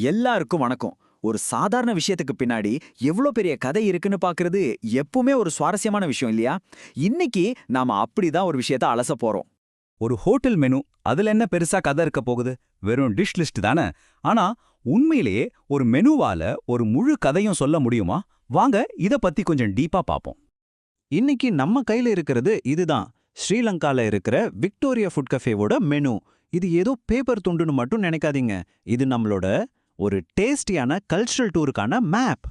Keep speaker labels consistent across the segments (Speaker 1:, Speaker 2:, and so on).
Speaker 1: எல்லாருக்கும் வணக்கம். ஒரு சாதாரண விஷயத்துக்கு பின்னாடி எவ்ளோ பெரிய கதை இருக்குன்னு பார்க்கிறது எப்பவுமே ஒரு சுவாரஸ்யமான விஷயம் இல்லையா? இன்னைக்கு நாம அப்படிதான் ஒரு விஷயத்த அலச போறோம்.
Speaker 2: ஒரு ஹோட்டல் மெனு அதுல என்ன பெருசா கதை இருக்க போகுது? வெறும் டிஷ் லிஸ்ட் தானே. ஆனா உண்மையிலேயே ஒரு மெனுவால ஒரு முழு கதையும் சொல்ல முடியுமா? வாங்க இத பத்தி கொஞ்சம் டீப்பா பாப்போம்.
Speaker 3: இன்னைக்கு நம்ம கையில இருக்கிறது இதுதான். ஸ்ரீலங்கால இருக்கிற விக்டோரியா ஃபுட் கஃபேவோட மெனு. இது ஏதோ பேப்பர் துண்டுன்னு மட்டும் நினைக்காதீங்க. இது நம்மளோட ஒரு டேஸ்டியான கல்ச்சுரல் டூருக்கான மேப்.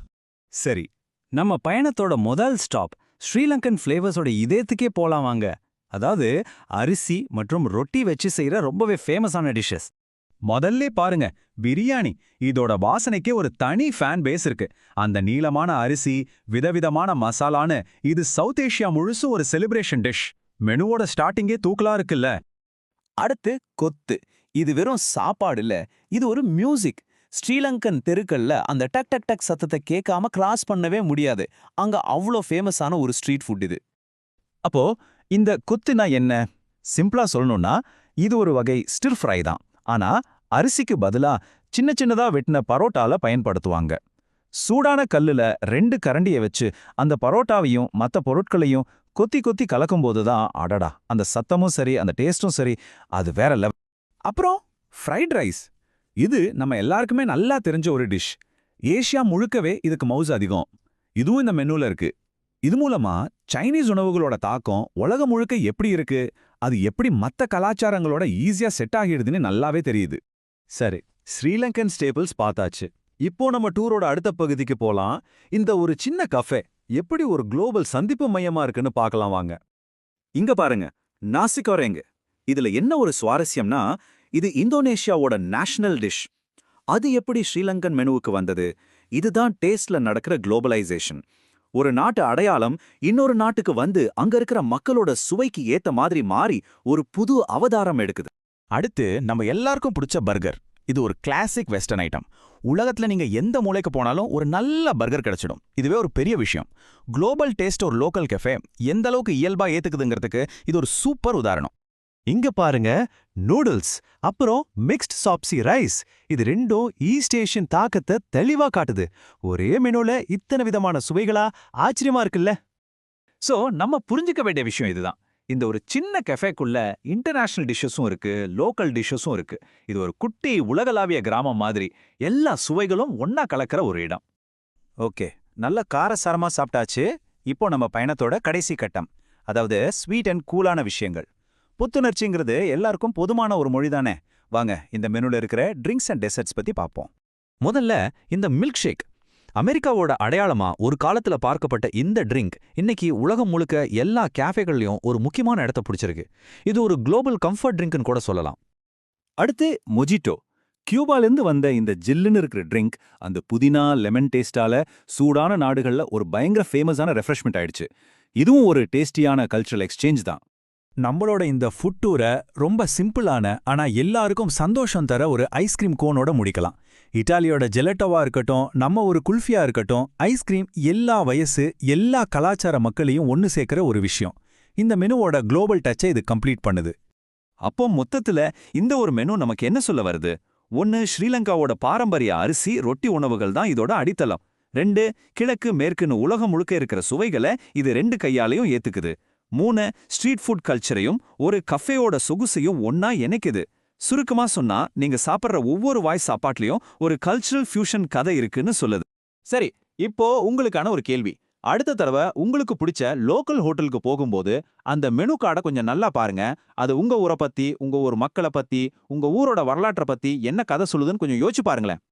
Speaker 2: சரி, நம்ம பயணத்தோட முதல் ஸ்டாப் ஸ்ரீலங்கன் ஃப்ளேவர்ஸோட இதயத்துக்கே போலாம் வாங்க. அதாவது அரிசி மற்றும் ரொட்டி வச்சு செய்யற ரொம்பவே ஃபேமஸான டிஷ்ஷஸ். முதல்ல பாருங்க, பிரியாணி. இதோட வாசனைக்கே ஒரு தனி ஃபேன் பேஸ் இருக்கு. அந்த நீளமான அரிசி, விதவிதமான மசாலான்னு இது சவுத் ஏஷியா முழுசும் ஒரு செலிப்ரேஷன் டிஷ். மெனுவோட ஸ்டார்டிங்கே தூக்கலா இருக்குல்ல.
Speaker 4: அடுத்து கொத்து. இது வெறும் சாப்பாடு இல்ல, இது ஒரு மியூசிக். ஸ்ரீலங்கன் தெருக்கள்ல அந்த டக் டக் டக் சத்தத்தை கேட்காம கிராஸ் பண்ணவே முடியாது. அங்க அவ்வளோ ஃபேமஸான ஒரு ஸ்ட்ரீட் ஃபுட் இது.
Speaker 2: அப்போ இந்த குத்துனா என்ன? சிம்பிளா சொல்லணும்னா இது ஒரு வகை ஸ்டிர் ஃப்ரை தான். ஆனா அரிசிக்கு பதிலா சின்ன சின்னதா வெட்டின பரோட்டால பயன்படுத்துவாங்க. சூடான கல்லுல 2 கரண்டியை வச்சு அந்த பரோட்டாவையும் மத்த பொருட்களையும் கொத்தி கொத்தி கலக்கும்போது தான் அடடா, அந்த சத்தமும் சரி அந்த டேஸ்டும் சரி, அது வேற லெவல். அப்புறம் ஃப்ரைட் ரைஸ். இது நம்ம எல்லாருக்குமே நல்லா தெரிஞ்ச ஒரு டிஷ். ஏஷியா முழுக்கவே இதுக்கு மவுஸ் அதிகம். இதுவும் இந்த மெனுல இருக்கு. இது மூலமா சைனீஸ் உணவுகளோட தாக்கம் உலகம் முழுக்க எப்படி இருக்கு, அது எப்படி மத்த கலாச்சாரங்களோட ஈஸியா செட் ஆகிடுதுன்னு நல்லாவே தெரியுது. சரி, ஸ்ரீலங்கன் ஸ்டேபிள்ஸ் பார்த்தாச்சு. இப்போ நம்ம டூரோட அடுத்த பகுதிக்கு போலாம். இந்த ஒரு சின்ன கஃபே எப்படி ஒரு குளோபல் சந்திப்பு மையமா இருக்குன்னு பார்க்கலாம் வாங்க. இங்க பாருங்க, நாசிகோரேங். இதுல என்ன ஒரு சுவாரஸ்யம்னா, இது இந்தோனேஷியாவோட நேஷனல் டிஷ். அது எப்படி ஸ்ரீலங்கன் மெனுவுக்கு வந்தது? இதுதான் டேஸ்ட்ல நடக்கிற குளோபலைசேஷன். ஒரு நாட்டு அடையாளம் இன்னொரு நாட்டுக்கு வந்து அங்க இருக்கிற மக்களோட சுவைக்கு ஏத்த மாதிரி மாறி ஒரு புது அவதாரம் எடுக்குது.
Speaker 5: அடுத்து நம்ம எல்லாருக்கும் பிடிச்ச பர்கர். இது ஒரு கிளாசிக் வெஸ்டர்ன் ஐட்டம். உலகத்துல நீங்க எந்த மூலைக்கு போனாலும் ஒரு நல்ல பர்கர் கிடைச்சிடும். இதுவே ஒரு பெரிய விஷயம். குளோபல் டேஸ்ட் ஒரு லோக்கல் கெஃபே எந்த அளவுக்கு இயல்பா ஏத்துக்குதுங்கிறதுக்கு இது ஒரு சூப்பர் உதாரணம். இங்க பாருங்க, நூடுல்ஸ் அப்புறம் மிக்ஸ்ட் சாப்சி ரைஸ். இது ரெண்டும் ஈஸ்ட் ஏஷியன் தாக்கத்தை தெளிவா காட்டுது. ஒரே மெனுல இத்தனை விதமான சுவைகளா ஆச்சரியமா இருக்குல்ல.
Speaker 4: சோ நம்ம புரிஞ்சுக்க வேண்டிய விஷயம் இதுதான். இந்த ஒரு சின்ன கெஃபேக்குள்ள இன்டர்நேஷனல் டிஷ்ஷஸும் இருக்கு, லோக்கல் டிஷ்ஷஸும் இருக்கு. இது ஒரு குட்டி உலகளாவிய கிராமம் மாதிரி. எல்லா சுவைகளும் ஒன்னா கலக்கிற ஒரு இடம்.
Speaker 5: ஓகே, நல்ல காரசாரமா சாப்பிட்டாச்சு. இப்போ நம்ம பயணத்தோட கடைசி கட்டம், அதாவது ஸ்வீட் அண்ட் கூலான விஷயங்கள். புத்துணர்ச்சிங்கிறது எல்லாருக்கும் பொதுமான ஒரு மொழிதானே. வாங்க இந்த மெனுல இருக்கிற ட்ரிங்க்ஸ் அண்ட் டெசர்ட்ஸ் பத்தி பார்ப்போம். முதல்ல இந்த மில்க் ஷேக். அமெரிக்காவோட அடையாளமா ஒரு காலத்துல பார்க்கப்பட்ட இந்த ட்ரிங்க் இன்னைக்கு உலகம் முழுக்க எல்லா கேஃபேகள்லயும் ஒரு முக்கியமான இடத்த பிடிச்சிருக்கு. இது ஒரு குளோபல் கம்ஃபர்ட் ட்ரிங்க்னு கூட சொல்லலாம்.
Speaker 2: அடுத்து மொஜிட்டோ. கியூபாலேருந்து வந்த இந்த ஜில்லுன்னு இருக்கிற ட்ரிங்க் அந்த புதினா லெமன் டேஸ்டால சூடான நாடுகள்ல ஒரு பயங்கர ஃபேமஸான ரெஃப்ரெஷ்மெண்ட் ஆயிடுச்சு. இதுவும் ஒரு டேஸ்டியான கல்ச்சுரல் எக்ஸ்சேஞ்ச் தான்.
Speaker 5: நம்மளோட இந்த ஃபுட் டூரை ரொம்ப சிம்பிளான ஆனா எல்லாருக்கும் சந்தோஷம் தர ஒரு ஐஸ்கிரீம் கோனோட முடிக்கலாம். இட்டாலியோட ஜெலட்டோவா இருக்கட்டும், நம்ம ஒரு குல்ஃபியா இருக்கட்டும், ஐஸ்கிரீம் எல்லா வயசு எல்லா கலாச்சார மக்களையும் ஒன்னு சேர்க்கிற ஒரு விஷயம். இந்த மெனுவோட குளோபல் டச்சை இது கம்ப்ளீட் பண்ணுது.
Speaker 2: அப்போ மொத்தத்துல இந்த ஒரு மெனு நமக்கு என்ன சொல்ல வருது? 1, ஸ்ரீலங்காவோட பாரம்பரிய அரிசி ரொட்டி உணவுகள் தான் இதோட அடித்தளம். 2, கிழக்கு மேற்குன்னு உலகம் முழுக்க இருக்கிற சுவைகளை இது 2 கையாலையும் ஏத்துக்குது. 3, ஸ்ட்ரீட் ஃபுட் கல்ச்சரையும் ஒரு கஃபேயோட சொகுசையும் ஒன்னா இணைக்குது. சுருக்கமா சொன்னா, நீங்க சாப்பிட்ற ஒவ்வொரு வாய் சாப்பாட்லயும் ஒரு கல்ச்சுரல் ஃபியூஷன் கதை இருக்குன்னு சொல்லுது.
Speaker 4: சரி, இப்போ உங்களுக்கான ஒரு கேள்வி. அடுத்த தடவை உங்களுக்கு பிடிச்ச லோக்கல் ஹோட்டலுக்கு போகும்போது அந்த மெனு கார்டை கொஞ்சம் நல்லா பாருங்க. அது உங்க ஊரை பத்தி, உங்க ஊர் மக்களை பத்தி, உங்க ஊரோட வரலாற்றை பத்தி என்ன கதை சொல்லுதுன்னு கொஞ்சம் யோசிச்சு பாருங்களேன்.